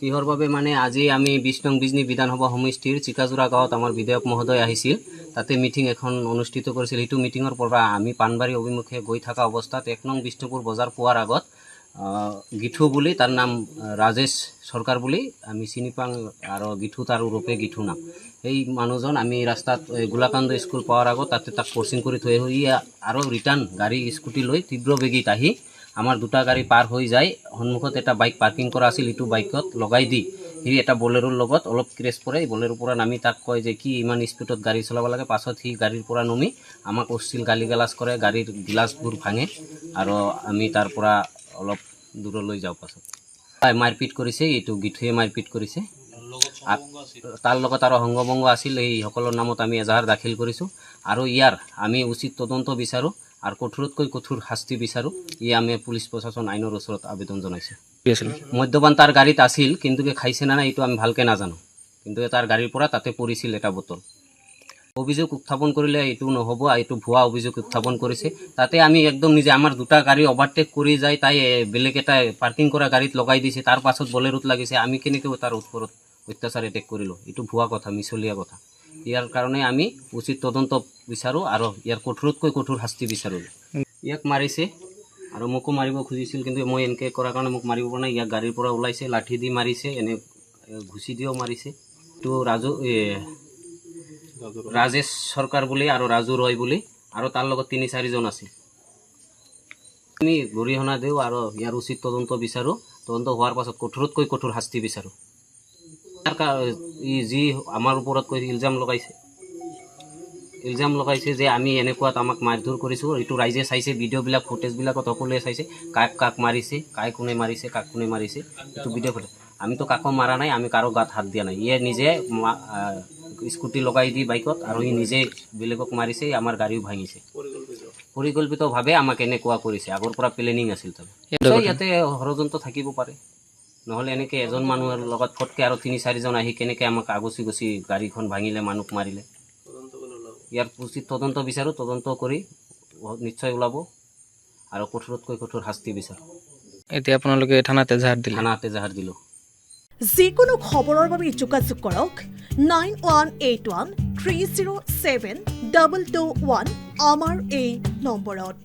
কিহৰ বাবে মানে আজি আমি ২০ নং বিজনী বিধানসভা সমষ্টিৰ চিকাজোৰা গাঁৱত আমাৰ বিধায়ক মহোদয় আহিছিল। তাতে মিটিং এখন অনুষ্ঠিত কৰিছিল। সেইটো মিটিঙৰ পৰা আমি পাণবাৰী অভিমুখে গৈ থকা অৱস্থাত ১ নং বিষ্ণুপুৰ বজাৰ পোৱাৰ আগত গিঠু বুলি, তাৰ নাম ৰাজেশ সৰকাৰ বুলি আমি চিনি পাওঁ, আৰু গিঠু তাৰ ৰূপে গিঠু নাম। এই মানুহজন আমি ৰাস্তাত গোলাকান্দ স্কুল পোৱাৰ আগত তাতে তাক ক্ৰচিং কৰি থৈ আহি আৰু ৰিটাৰ্ণ গাড়ী স্কুটি লৈ তীব্ৰ বেগীত আহি আমাৰ দুটা গাড়ী পাৰ হৈ যায়। সন্মুখত এটা বাইক পাৰ্কিং কৰা আছিল, ইটো বাইকত লগাই দি সি এটা বলেৰোৰ লগত অলপ ক্ৰেছ পৰে। বলেৰোৰ পৰা নামি তাক কয় যে কি ইমান স্পীডত গাড়ী চলাব লাগে। পাছত সি গাড়ীৰ পৰা নামি আমাক অশ্লীল গালি গালাজ কৰে, গাড়ীৰ গিলাচবোৰ ভাঙে আৰু আমি তাৰ পৰা অলপ দূৰলৈ যাওঁ। পাছত মাৰপিট কৰিছে, এইটো গিঠুৱে মাৰপিট কৰিছে। তাৰ লগত আৰু সংগভংগ আছিল। এইসকলৰ নামত আমি এজাহাৰ দাখিল কৰিছোঁ আৰু ইয়াৰ আমি উচিত তদন্ত বিচাৰোঁ আৰু কঠোৰতকৈ কঠোৰ শাস্তি বিচাৰোঁ। আমি পুলিচ প্ৰশাসন আইনৰ ওচৰত আবেদন জনাইছোঁ। মদ্যপান তাৰ গাড়ীত আছিল, কিন্তু খাইছে না নাই এইটো আমি ভালকৈ নাজানো, কিন্তু তাৰ গাড়ীৰ পৰা তাতে পৰিছিল এটা বটল। অভিযোগ উত্থাপন কৰিলে এইটো নহ'ব, এইটো ভুৱা অভিযোগ উত্থাপন কৰিছে। তাতে আমি একদম নিজে আমাৰ দুটা গাড়ী অভাৰটেক কৰি যায়, তাই বেলেগ এটা পাৰ্কিং কৰা গাড়ীত লগাই দিছে, তাৰ পাছত বলেৰোত লাগিছে। আমি কেনেকৈ তাৰ ওপৰত অত্যাচাৰ এটেক কৰিলোঁ? এইটো ভুৱা কথা, মিছলীয়া কথা। ইয়াৰ কাৰণে আমি উচিত তদন্ত বিচাৰোঁ আৰু ইয়াৰ কঠোৰতকৈ কঠোৰ শাস্তি বিচাৰোঁ। ইয়াক মাৰিছে আৰু মোকো মাৰিব খুজিছিল, কিন্তু মই এনেকৈ কৰাৰ কাৰণে মোক মাৰিব পৰা নাই। ইয়াক গাড়ীৰ পৰা ওলাইছে, লাঠি দি মাৰিছে, এনে ঘুচি দিও মাৰিছে। এইটো ৰাজেশ সৰকাৰ বুলি আৰু ৰাজু ৰয় বুলি, আৰু তাৰ লগত ৩-৪জন আছে। আমি গৰিহণা দিওঁ আৰু ইয়াৰ উচিত তদন্ত বিচাৰোঁ। তদন্ত হোৱাৰ পাছত কঠোৰতকৈ কঠোৰ শাস্তি বিচাৰোঁ। যি আমাৰ ওপৰত কৈ ইলজাম লগাইছে যে আমি এনেকুৱাত আমাক মাৰধৰ কৰিছোঁ, এইটো ৰাইজে চাইছে, ভিডিঅ'বিলাক ফুটেজবিলাকত সকলোৱে চাইছে, কাক মাৰিছে, কোনে মাৰিছে, কাক কোনে মাৰিছে, এইটো ভিডিঅ' ফুটেজ। আমিতো কাকো মাৰা নাই, আমি কাৰো গাত হাত দিয়া নাই। ইয়ে নিজে স্কুটি লগাই দি বাইকত, আৰু ই নিজে বেলেগক মাৰিছে, আমাৰ গাড়ীও ভাঙিছে। পৰিকল্পিতভাৱে আমাক এনেকুৱা কৰিছে, আগৰ পৰা প্লেনিং আছিল। ইয়াতে ষড়যন্ত্ৰ থাকিব পাৰে, নহ'লে এনেকৈ এজন মানুহৰ লগত ফটকৈ আৰু ৩-৪জন আহি কেনেকৈ আমাক আগচি গচি গাড়ীখন ভাঙিলে, মানুহ মাৰিলে। ইয়াৰ উচিত তদন্ত বিচাৰোঁ। তদন্ত কৰি নিশ্চয় ওলাব আৰু কঠোৰতকৈ কঠোৰ শাস্তি বিচাৰোঁ। এতিয়া আপোনালোকে থানাত এজাহাৰ দিলোঁ। যিকোনো খবৰৰ বাবে যোগাযোগ কৰক 9181 307 221 আমাৰ এই নম্বৰত।